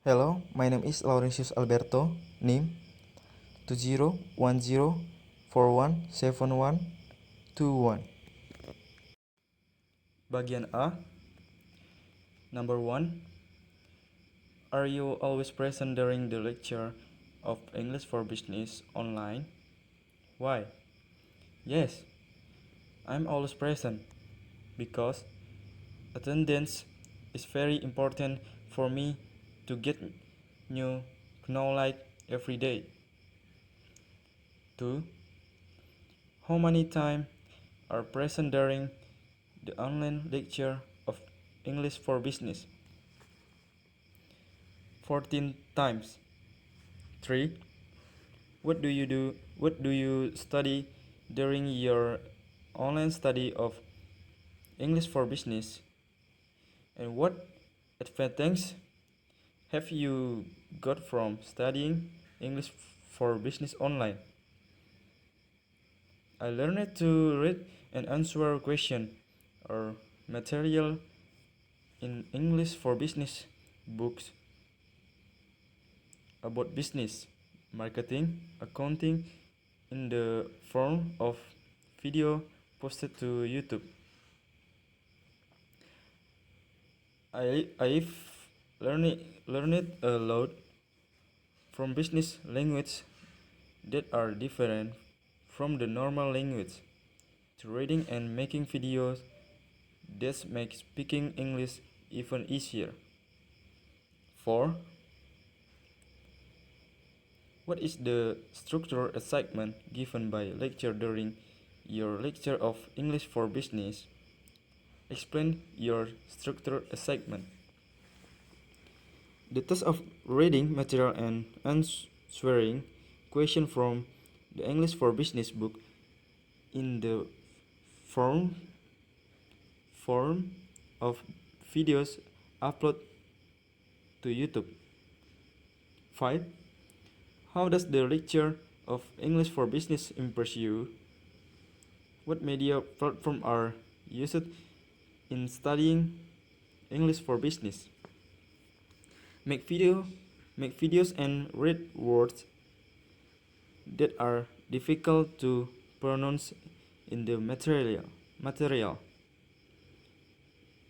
Hello, my name is Laurentius Alberto, NIM 2010417121. Bagian A. Number 1. Are you always present during the lecture of English for Business online? Why? Yes, I'm always present because attendance is very important for me to get new knowledge every day. 2. How many times are present during the online lecture of English for Business? 14 times. 3. What do you do? What do you study during your online study of English for Business? And what advantage have you got from studying English for Business online? I learned to read and answer questions or material in English for Business books about business, marketing, accounting in the form of video posted to YouTube. I've learned a lot from business language that are different from the normal language to reading and making videos that make speaking English even easier. 4. What is the structured assignment given by lecture during your lecture of English for Business? Explain your structured assignment. The task of reading material and answering questions from the English for Business book in the form of videos uploaded to YouTube. 5. How does the lecture of English for Business impress you? What media platforms are used in studying English for Business? Make videos and read words that are difficult to pronounce in the material.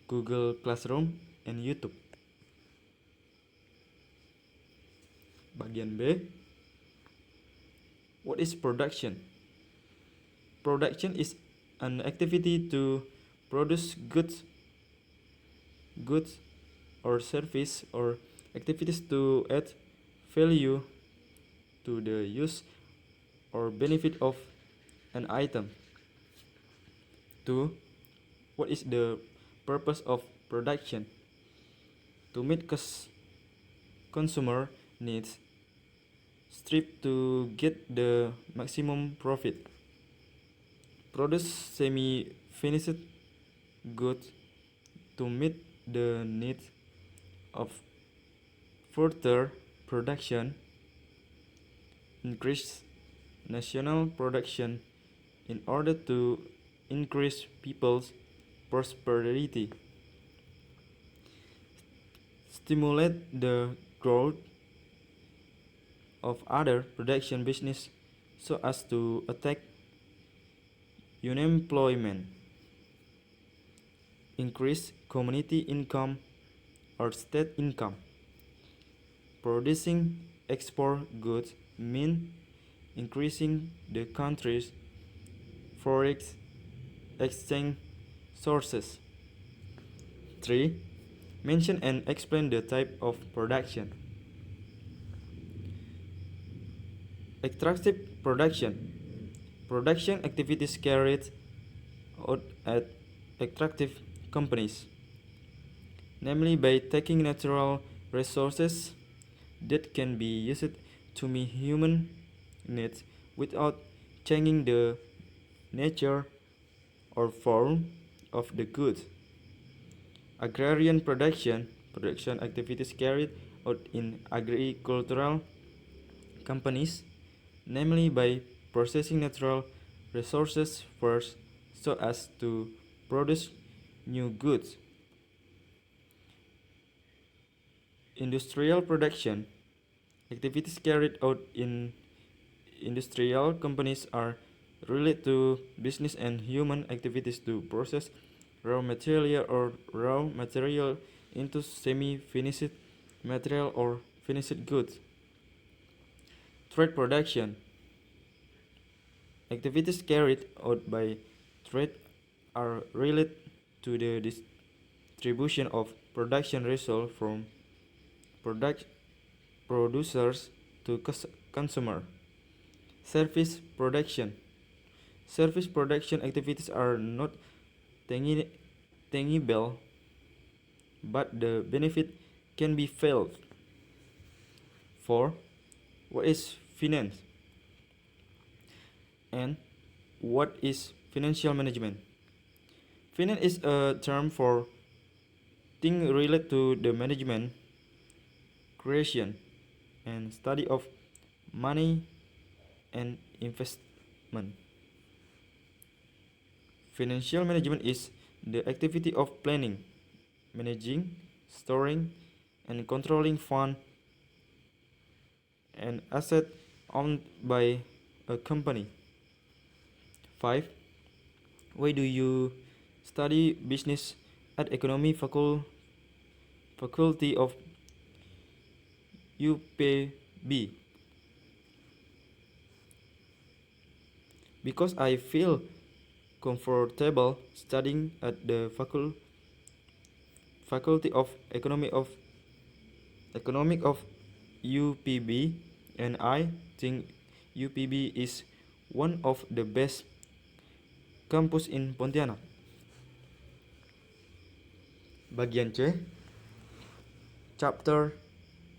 Google Classroom and YouTube. Bagian B. What is production? Production is an activity to produce goods or service or activities to add value to the use or benefit of an item. 2. What is the purpose of production? To meet consumer needs, strive to get the maximum profit. Produce semi-finished goods to meet the needs of further production. Increase national production in order to increase people's prosperity. Stimulate the growth of other production business so as to attack unemployment. Increase community income or state income. Producing export goods mean increasing the country's foreign exchange sources. 3. Mention and explain the type of production. Extractive production. Production activities carried out at extractive companies, namely by taking natural resources that can be used to meet human needs without changing the nature or form of the goods. Agrarian production activities carried out in agricultural companies, namely by processing natural resources first so as to produce new goods. Industrial production. Activities carried out in industrial companies are related to business and human activities to process raw material into semi-finished material or finished goods. Trade production. Activities carried out by trade are related to the distribution of production results from product producers to consumer. Service production. Service production activities are not tangible, but the benefit can be felt. 4. What is finance? And what is financial management? Finance is a term for things related to the management, creation, and study of money and investment. Financial management is the activity of planning, managing, storing, and controlling funds and assets owned by a company. 5. Why do you study business at Economy Faculty of UPB? Because I feel comfortable studying at the Faculty of Economic of UPB, and I think UPB is one of the best campus in Pontianak. Bagian C, Chapter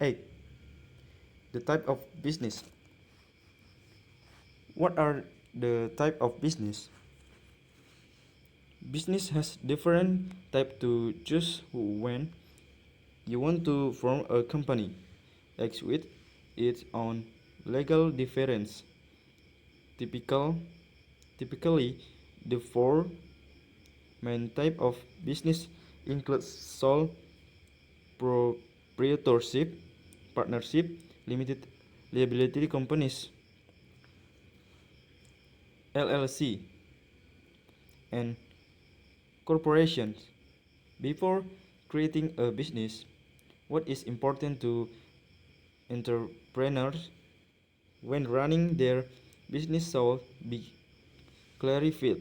8, the type of business. What are the type of business? Business has different type to choose when you want to form a company, each with its own legal difference. Typically, the four main type of business include sole proprietorship, partnership, limited liability companies, LLC, and corporations. Before creating a business, what is important to entrepreneurs when running their business should be clarified.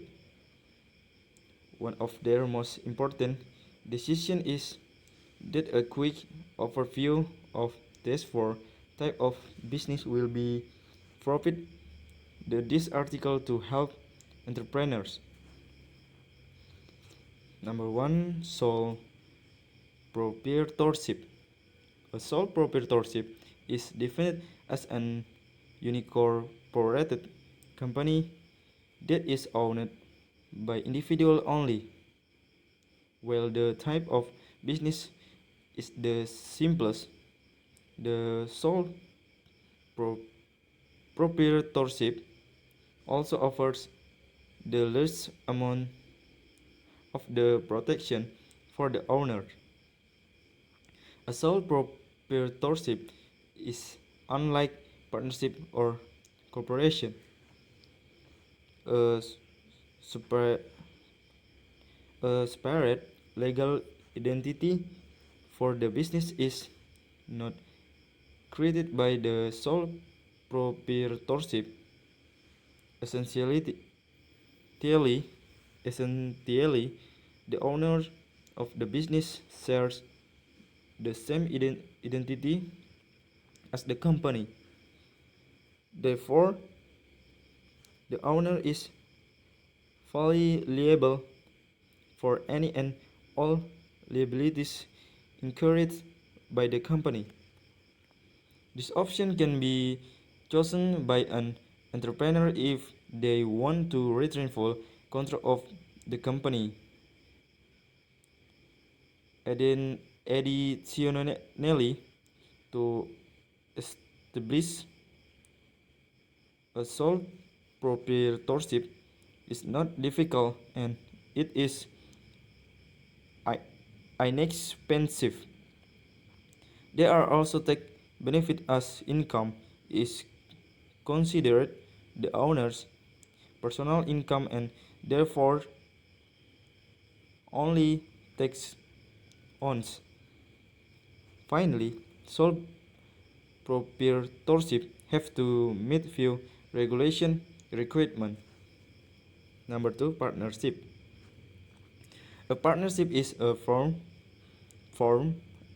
One of their most important decisions is that a quick overview of these four types of business will be provided this article to help entrepreneurs. Number 1, sole proprietorship. A sole proprietorship is defined as an unincorporated company that is owned by individual only. While the type of business is the simplest, the sole proprietorship also offers the least amount of the protection for the owner. A sole proprietorship is unlike partnership or corporation. A separate legal identity for the business is not created by the sole proprietorship. Essentially, the owner of the business shares the same identity as the company. Therefore, the owner is fully liable for any and all liabilities incurred by the company. This option can be chosen by an entrepreneur if they want to retain full control of the company. Additionally, to establish a sole proprietorship is not difficult and it is inexpensive. There are also tax benefit as income is considered the owner's personal income and therefore only tax owns. Finally, sole proprietorship have to meet few regulation requirement. Number two, partnership. A partnership is a form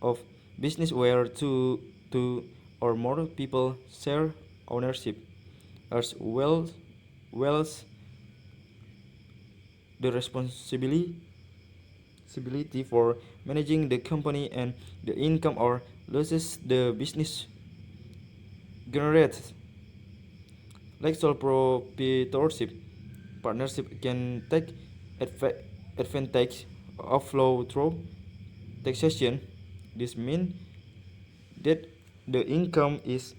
of business where two or more people share ownership as well as the responsibility for managing the company and the income or losses the business generates. Like sole proprietorship, partnership can take advantage of flow through taxation. This means that the income is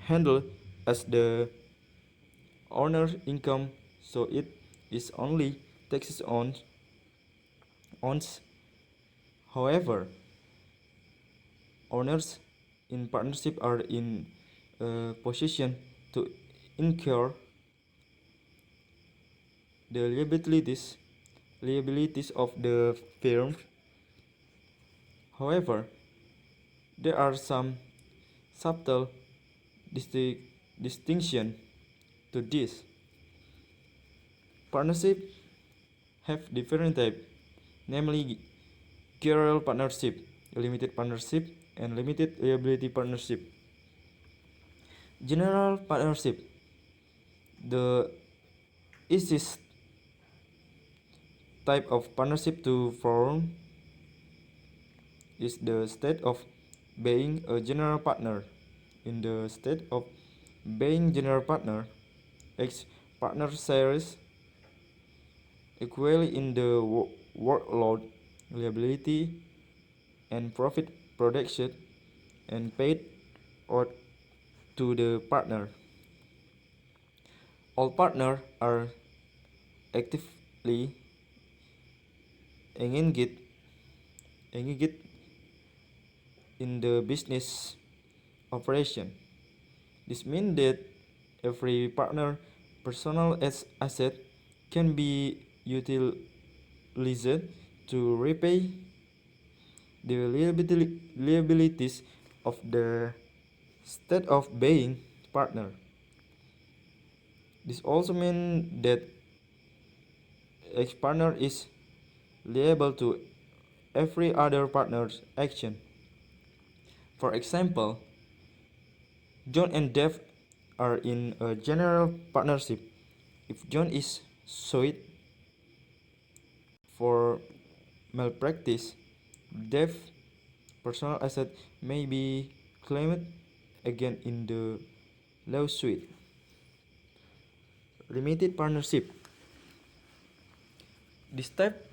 handled as the owner's income, so it is only taxes on owns. However, owners in partnership are in a position to incur the liabilities of the firm. However, there are some subtle distinction to this. Partnership have different types, namely general partnership, limited partnership, and limited liability partnership. General partnership, the easiest type of partnership to form is the state of being a general partner. In the state of being general partner, each partner shares equally in the workload, liability, and profit production and paid out to the partner. All partners are actively engaged in the business operation. This means that every partner personal asset can be utilized to repay the liabilities of the state of being partner. This also means that each partner is liable to every other partner's action. For example, John and Dave are in a general partnership. If John is sued for malpractice, Dave's personal asset may be claimed again in the lawsuit. Limited partnership. This type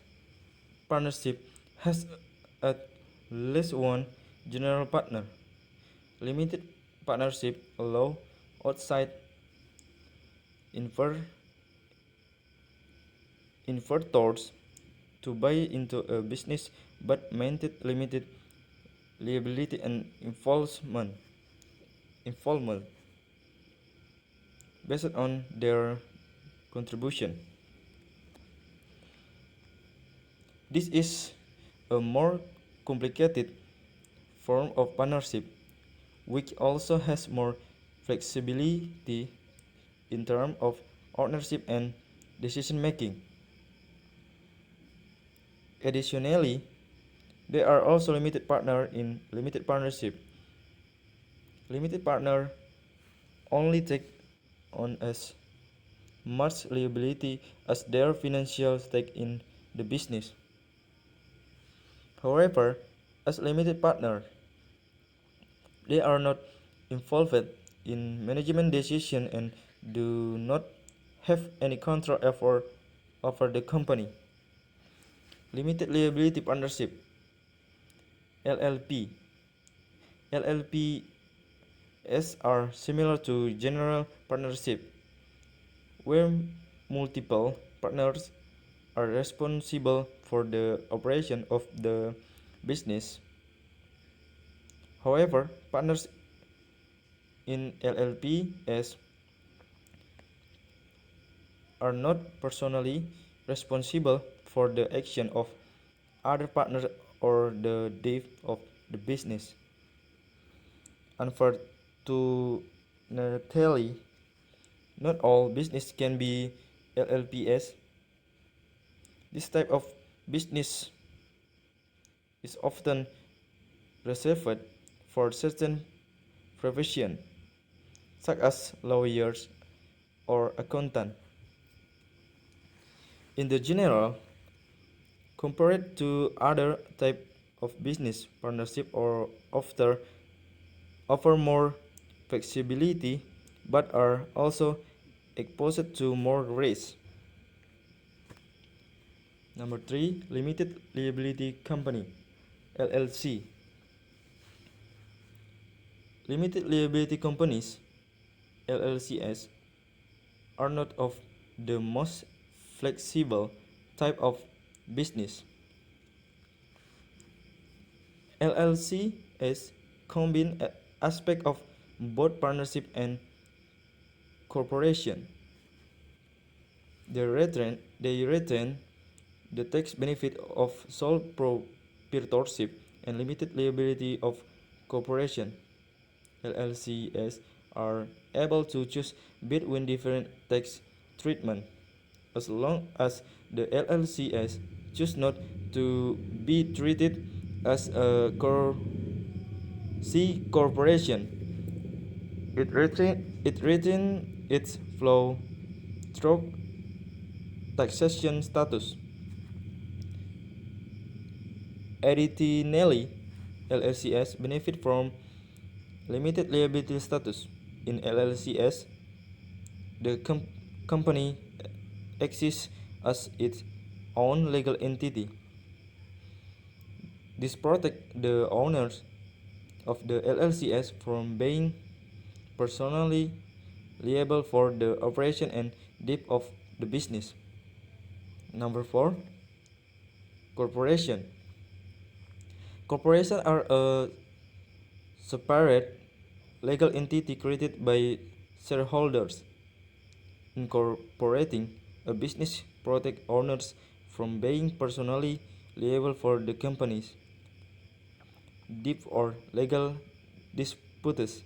partnership has at least one general partner. Limited partnership allow outside investors to buy into a business but maintain limited liability and involvement based on their contribution. This is a more complicated form of partnership which also has more flexibility in terms of ownership and decision making. Additionally, there are also limited partners in limited partnership. Limited partners only take on as much liability as their financial stake in the business. However, as limited partners, they are not involved in management decisions and do not have any control over the company. Limited liability partnership LLP. LLPs are similar to general partnership, where multiple partners are responsible for the operation of the business. However, partners in LLPs are not personally responsible for the action of other partners or the debt of the business. Unfortunately, not all business can be LLPs. This type of business is often reserved for certain professions, such as lawyers or accountants. In the general, compared to other type of business, partnership or offer more flexibility but are also exposed to more risk. Number 3, limited liability company, LLC. Limited liability companies, LLCs, are not of the most flexible type of business. LLCs combine aspects of both partnership and corporation. They retain the tax benefit of sole proprietorship and limited liability of corporation. LLCs are able to choose between different tax treatment as long as the LLCs choose not to be treated as a C corporation. It retain its flow through taxation status. Additionally, LLCs benefit from limited liability status. In LLCs, the company exists as its own legal entity. This protects the owners of the LLCs from being personally liable for the operation and debt of the business. Number 4, corporation. Corporations are a separate legal entity created by shareholders. Incorporating a business protects owners from being personally liable for the company's debt or legal disputes.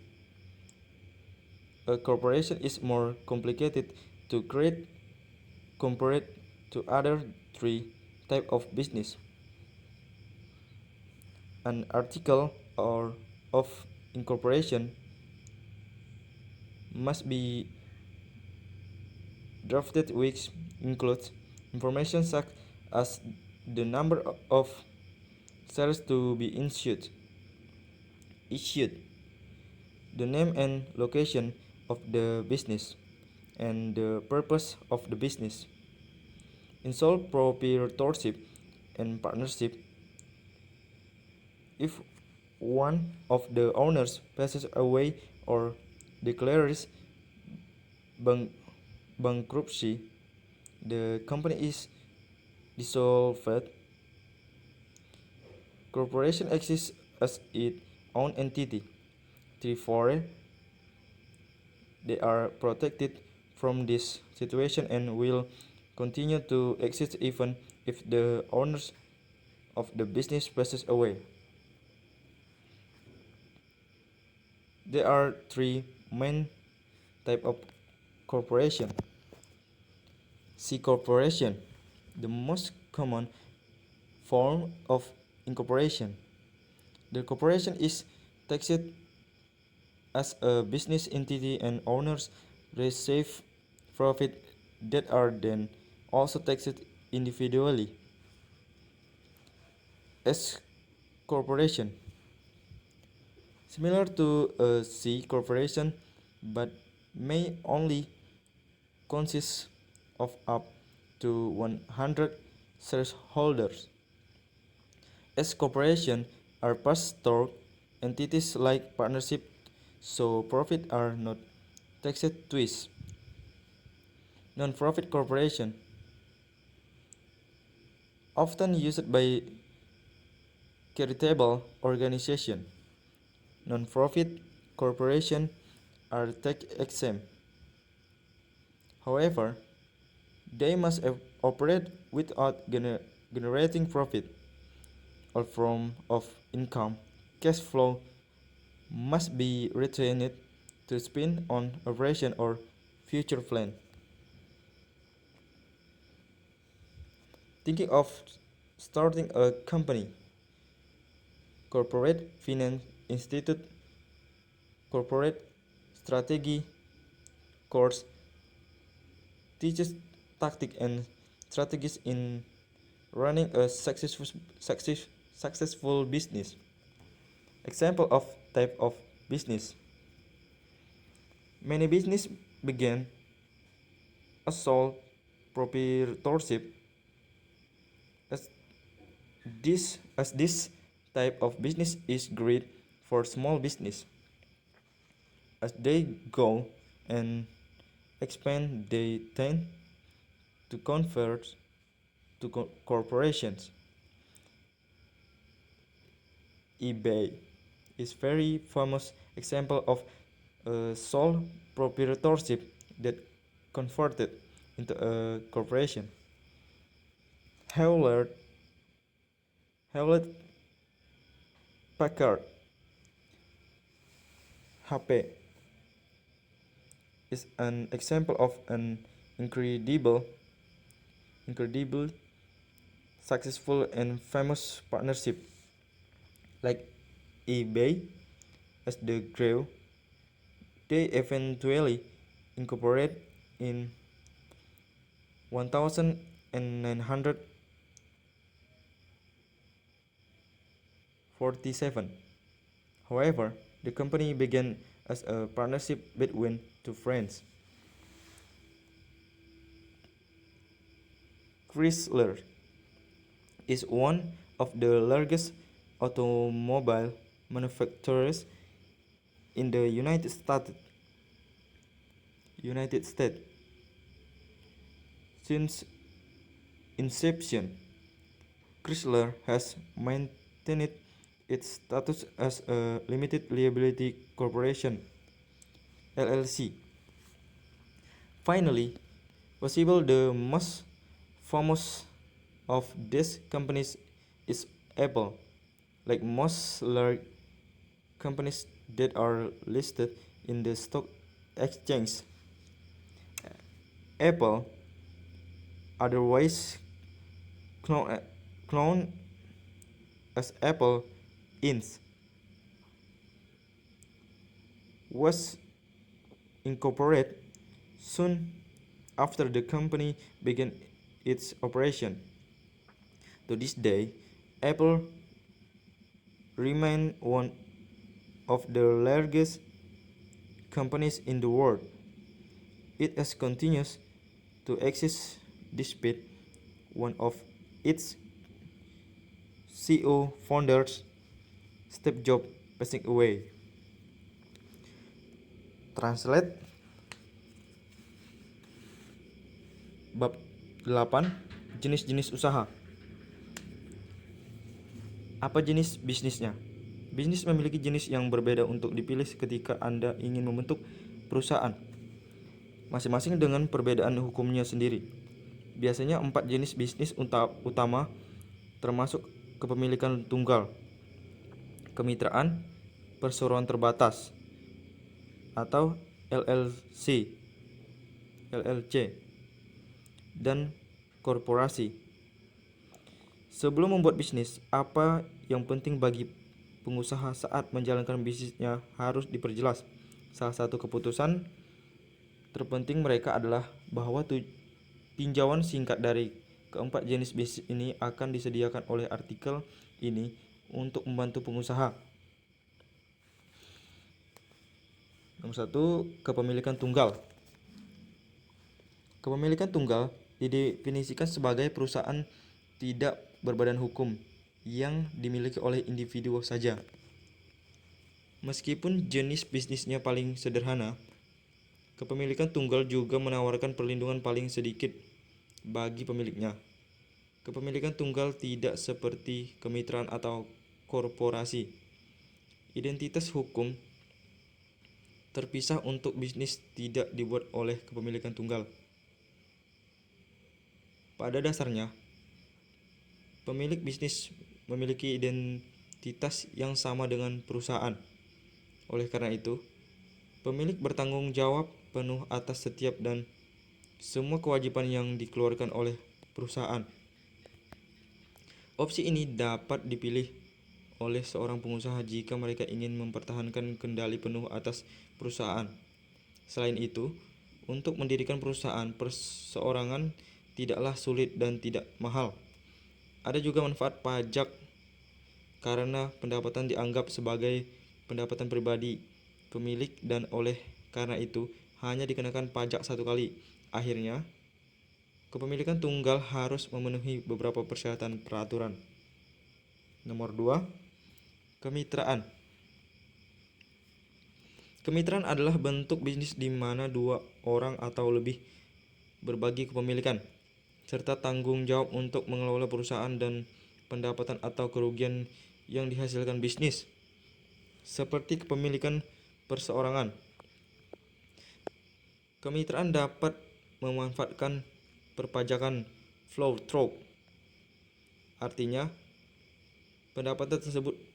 A corporation is more complicated to create compared to other three types of business. An article or of incorporation must be drafted which includes information such as the number of shares to be issued, the name and location of the business, and the purpose of the business. In sole proprietorship and partnership, if one of the owners passes away or declares bankruptcy, the company is dissolved. Corporation exists as its own entity. Therefore, they are protected from this situation and will continue to exist even if the owners of the business passes away. There are three main types of corporation. C corporation, the most common form of incorporation. The corporation is taxed as a business entity and owners receive profit that are then also taxed individually. S corporation, similar to a C corporation but may only consist of up to 100 shareholders. S corporation are pass-through entities like partnership, so profit are not taxed twice. Non-profit corporation, often used by charitable organizations, Non-profit corporations are tax exempt. However, they must operate without generating profit or form of income. Cash flow must be retained to spend on operation or future plan. Thinking of starting a company, corporate finance institute, corporate strategy course teaches tactics and strategies in running a successful business. Example of type of business. Many business begin as sole proprietorship. As this type of business is great for small business. As they go and expand, they tend to convert to corporations. eBay is very famous example of a sole proprietorship that converted into a corporation. Hewlett Hewlett Packard HP is an example of an incredible successful and famous partnership. Like eBay, as they grew, they eventually incorporated in 1947. However, the company began as a partnership between two friends. Chrysler is one of the largest automobile manufacturers in the United States. Since inception, Chrysler has maintained its status as a limited liability corporation (LLC). Finally, possible the most famous of these companies is Apple. Like most large companies that are listed in the stock exchange, Apple, otherwise known as Apple Inc., was incorporated soon after the company began its operation. To this day, Apple remains one of the largest companies in the world. It has continued to exist despite one of its CEO founders, Steve Jobs, passing away. Translate bab 8 jenis-jenis usaha. Apa jenis bisnisnya? Bisnis memiliki jenis yang berbeda untuk dipilih ketika Anda ingin membentuk perusahaan, masing-masing dengan perbedaan hukumnya sendiri. Biasanya 4 jenis bisnis utama termasuk kepemilikan tunggal, kemitraan, perseroan terbatas atau LLC, dan korporasi. Sebelum membuat bisnis, apa yang penting bagi pengusaha saat menjalankan bisnisnya harus diperjelas. Salah satu keputusan terpenting mereka adalah bahwa tinjauan singkat dari keempat jenis bisnis ini akan disediakan oleh artikel ini untuk membantu pengusaha. Nomor 1, kepemilikan tunggal. Kepemilikan tunggal didefinisikan sebagai perusahaan tidak berbadan hukum yang dimiliki oleh individu saja. Meskipun jenis bisnisnya paling sederhana, kepemilikan tunggal juga menawarkan perlindungan paling sedikit bagi pemiliknya. Kepemilikan tunggal tidak seperti kemitraan atau korporasi. identitas hukum terpisah untuk bisnis tidak dibuat oleh kepemilikan tunggal. Pada dasarnya, pemilik bisnis memiliki identitas yang sama dengan perusahaan. Oleh karena itu, pemilik bertanggung jawab penuh atas setiap dan semua kewajiban yang dikeluarkan oleh perusahaan. Opsi ini dapat dipilih oleh seorang pengusaha jika mereka ingin mempertahankan kendali penuh atas perusahaan. Selain itu, untuk mendirikan perusahaan perseorangan tidaklah sulit dan tidak mahal. Ada juga manfaat pajak karena pendapatan dianggap sebagai pendapatan pribadi pemilik dan oleh karena itu hanya dikenakan pajak satu kali. Akhirnya, kepemilikan tunggal harus memenuhi beberapa persyaratan peraturan. Nomor 2, kemitraan. Kemitraan adalah bentuk bisnis di mana dua orang atau lebih berbagi kepemilikan, serta tanggung jawab untuk mengelola perusahaan dan pendapatan atau kerugian yang dihasilkan bisnis, seperti kepemilikan perseorangan. Kemitraan dapat memanfaatkan perpajakan flow-through. Artinya, pendapatan tersebut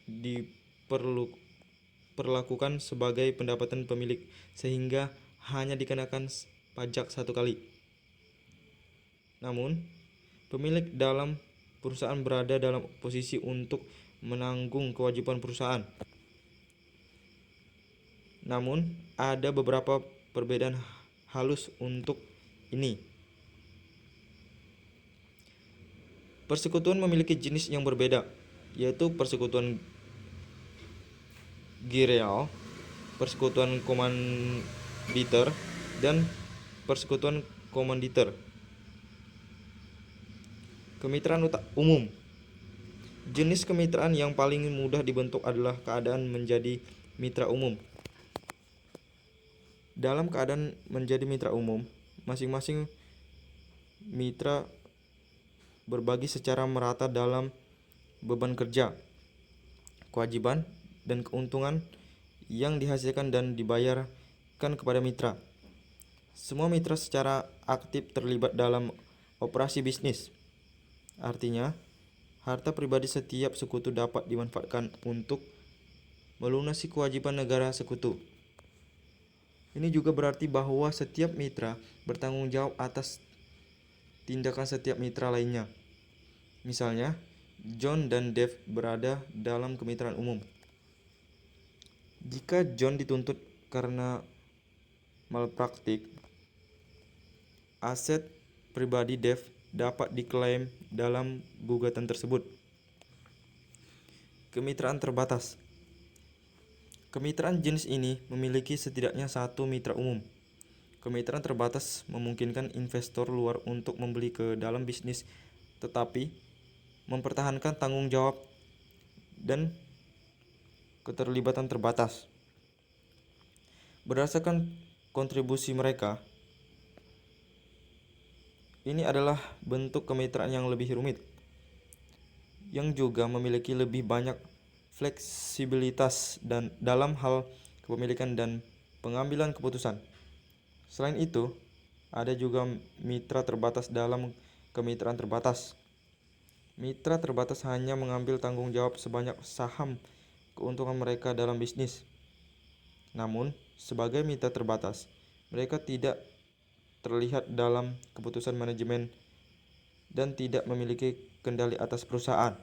diperlakukan sebagai pendapatan pemilik sehingga hanya dikenakan pajak satu kali. Namun, pemilik dalam perusahaan berada dalam posisi untuk menanggung kewajiban perusahaan. Namun, ada beberapa perbedaan halus untuk ini. Persekutuan memiliki jenis yang berbeda, yaitu persekutuan gireal, persekutuan komanditer, dan persekutuan komanditer. Kemitraan umum. Jenis kemitraan yang paling mudah dibentuk adalah keadaan menjadi mitra umum. Dalam keadaan menjadi mitra umum, masing-masing mitra berbagi secara merata dalam beban kerja, kewajiban, dan keuntungan yang dihasilkan dan dibayarkan kepada mitra. Semua mitra secara aktif terlibat dalam operasi bisnis. Artinya, harta pribadi setiap sekutu dapat dimanfaatkan untuk melunasi kewajiban negara sekutu. Ini juga berarti bahwa setiap mitra bertanggung jawab atas tindakan setiap mitra lainnya. Misalnya, John dan Dave berada dalam kemitraan umum. Jika John dituntut karena malpraktik, aset pribadi Dave dapat diklaim dalam gugatan tersebut. Kemitraan terbatas. Kemitraan jenis ini memiliki setidaknya satu mitra umum. Kemitraan terbatas memungkinkan investor luar untuk membeli ke dalam bisnis tetapi mempertahankan tanggung jawab dan keterlibatan terbatas. Berdasarkan kontribusi mereka, ini adalah bentuk kemitraan yang lebih rumit, yang juga memiliki lebih banyak fleksibilitas dan dalam hal kepemilikan dan pengambilan keputusan. Selain itu, ada juga mitra terbatas dalam kemitraan terbatas. Mitra terbatas hanya mengambil tanggung jawab sebanyak saham keuntungan mereka dalam bisnis. Namun, sebagai mitra terbatas, mereka tidak terlihat dalam keputusan manajemen dan tidak memiliki kendali atas perusahaan.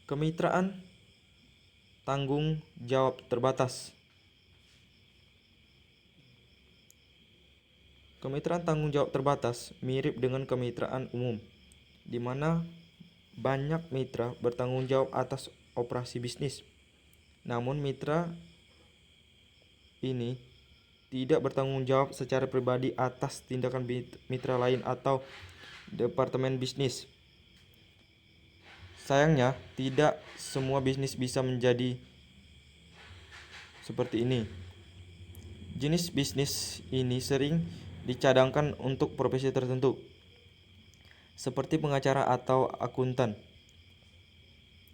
Kemitraan tanggung jawab terbatas. Kemitraan tanggung jawab terbatas mirip dengan kemitraan umum, di mana banyak mitra bertanggung jawab atas operasi bisnis. Namun mitra ini tidak bertanggung jawab secara pribadi atas tindakan mitra lain atau departemen bisnis. Sayangnya, tidak semua bisnis bisa menjadi seperti ini. Jenis bisnis ini sering dicadangkan untuk profesi tertentu, seperti pengacara atau akuntan.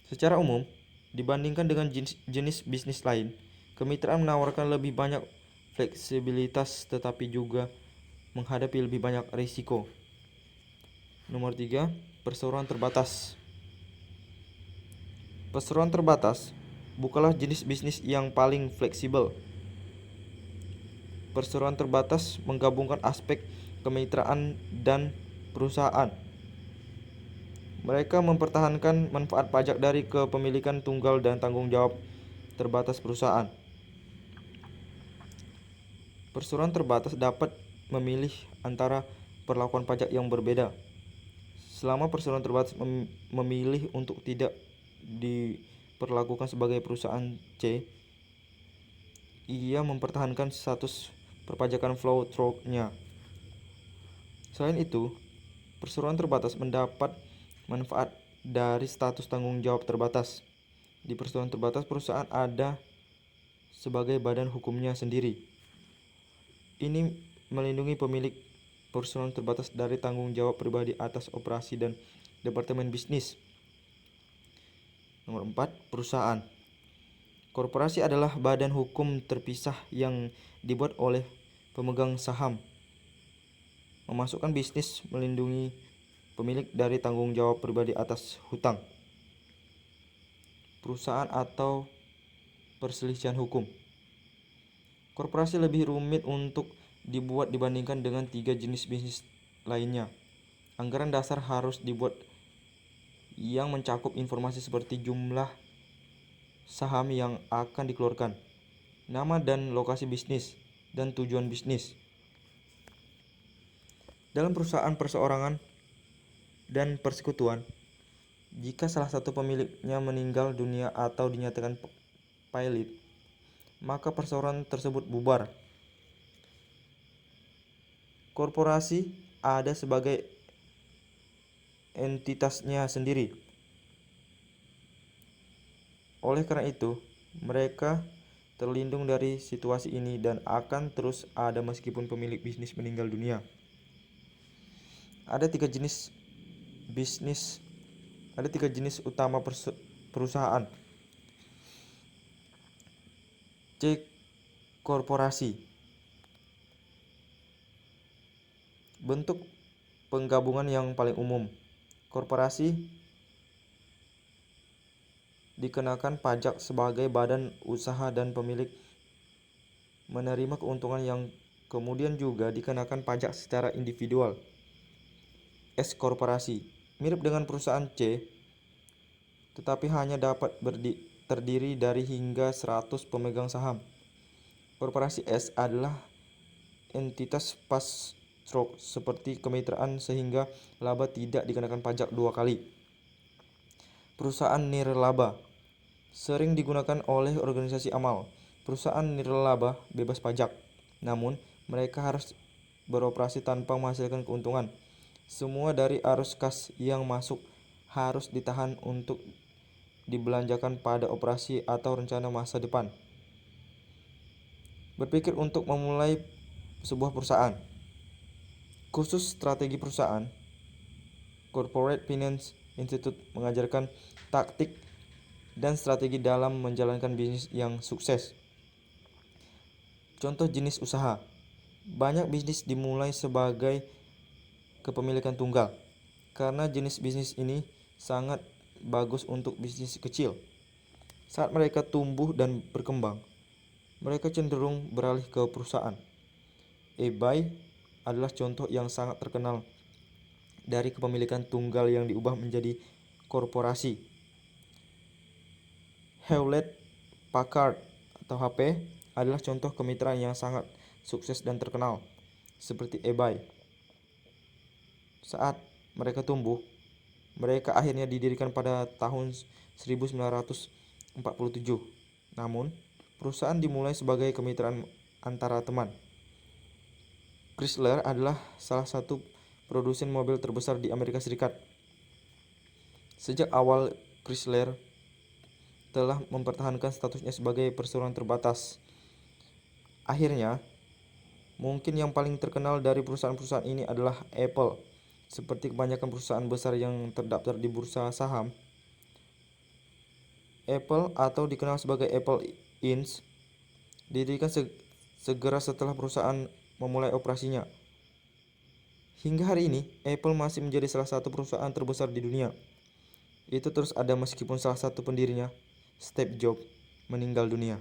Secara umum, Dibandingkan dengan jenis bisnis lain, kemitraan menawarkan lebih banyak fleksibilitas tetapi juga menghadapi lebih banyak risiko. Nomor 3, perseroan terbatas. Perseroan terbatas bukanlah jenis bisnis yang paling fleksibel. Perseroan terbatas menggabungkan aspek kemitraan dan perusahaan. Mereka mempertahankan manfaat pajak dari kepemilikan tunggal dan tanggung jawab terbatas perusahaan. Perseroan terbatas dapat memilih antara perlakuan pajak yang berbeda. Selama perseroan terbatas memilih untuk tidak diperlakukan sebagai perusahaan C, ia mempertahankan status perpajakan flow-through-nya. Selain itu, perseroan terbatas mendapat manfaat dari status tanggung jawab terbatas. Di perseroan terbatas, perusahaan ada sebagai badan hukumnya sendiri. Ini melindungi pemilik perseroan terbatas dari tanggung jawab pribadi atas operasi dan departemen bisnis. Nomor 4, perusahaan. Korporasi adalah badan hukum terpisah yang dibuat oleh pemegang saham. Memasukkan bisnis melindungi pemilik dari tanggung jawab pribadi atas hutang, perusahaan atau perselisihan hukum. Korporasi lebih rumit untuk dibuat dibandingkan dengan 3 jenis bisnis lainnya. Anggaran dasar harus dibuat yang mencakup informasi seperti jumlah saham yang akan dikeluarkan, nama dan lokasi bisnis, dan tujuan bisnis. Dalam perusahaan perseorangan dan persekutuan, jika salah satu pemiliknya meninggal dunia atau dinyatakan pailit, maka perseorangan tersebut bubar. Korporasi ada sebagai entitasnya sendiri. Oleh karena itu, mereka terlindung dari situasi ini dan akan terus ada meskipun pemilik bisnis meninggal dunia. Ada tiga jenis utama perusahaan. C. Korporasi. Bentuk penggabungan yang paling umum. Korporasi dikenakan pajak sebagai badan usaha dan pemilik menerima keuntungan yang kemudian juga dikenakan pajak secara individual. S. Korporasi mirip dengan perusahaan C, tetapi hanya dapat terdiri dari hingga 100 pemegang saham. Korporasi S adalah entitas pass-through seperti kemitraan sehingga laba tidak dikenakan pajak 2 kali. Perusahaan nirlaba sering digunakan oleh organisasi amal. Perusahaan nirlaba bebas pajak, namun mereka harus beroperasi tanpa menghasilkan keuntungan. Semua dari arus kas yang masuk harus ditahan untuk dibelanjakan pada operasi atau rencana masa depan. Berpikir untuk memulai sebuah perusahaan. Kursus strategi perusahaan Corporate Finance Institute mengajarkan taktik dan strategi dalam menjalankan bisnis yang sukses. Contoh jenis usaha. Banyak bisnis dimulai sebagai kepemilikan tunggal. Karena jenis bisnis ini sangat bagus untuk bisnis kecil. Saat mereka tumbuh dan berkembang, mereka cenderung beralih ke perusahaan. eBay adalah contoh yang sangat terkenal dari kepemilikan tunggal yang diubah menjadi korporasi. Hewlett Packard atau HP adalah contoh kemitraan yang sangat sukses dan terkenal, seperti eBay. Saat mereka tumbuh, mereka akhirnya didirikan pada tahun 1947. Namun, perusahaan dimulai sebagai kemitraan antara teman. Chrysler adalah salah satu produsen mobil terbesar di Amerika Serikat. Sejak awal, Chrysler telah mempertahankan statusnya sebagai perseroan terbatas. Akhirnya, mungkin yang paling terkenal dari perusahaan-perusahaan ini adalah Apple. Seperti kebanyakan perusahaan besar yang terdaftar di bursa saham, Apple atau dikenal sebagai Apple Inc. didirikan segera setelah perusahaan memulai operasinya. Hingga hari ini, Apple masih menjadi salah satu perusahaan terbesar di dunia. Itu terus ada meskipun salah satu pendirinya, Steve Jobs, meninggal dunia.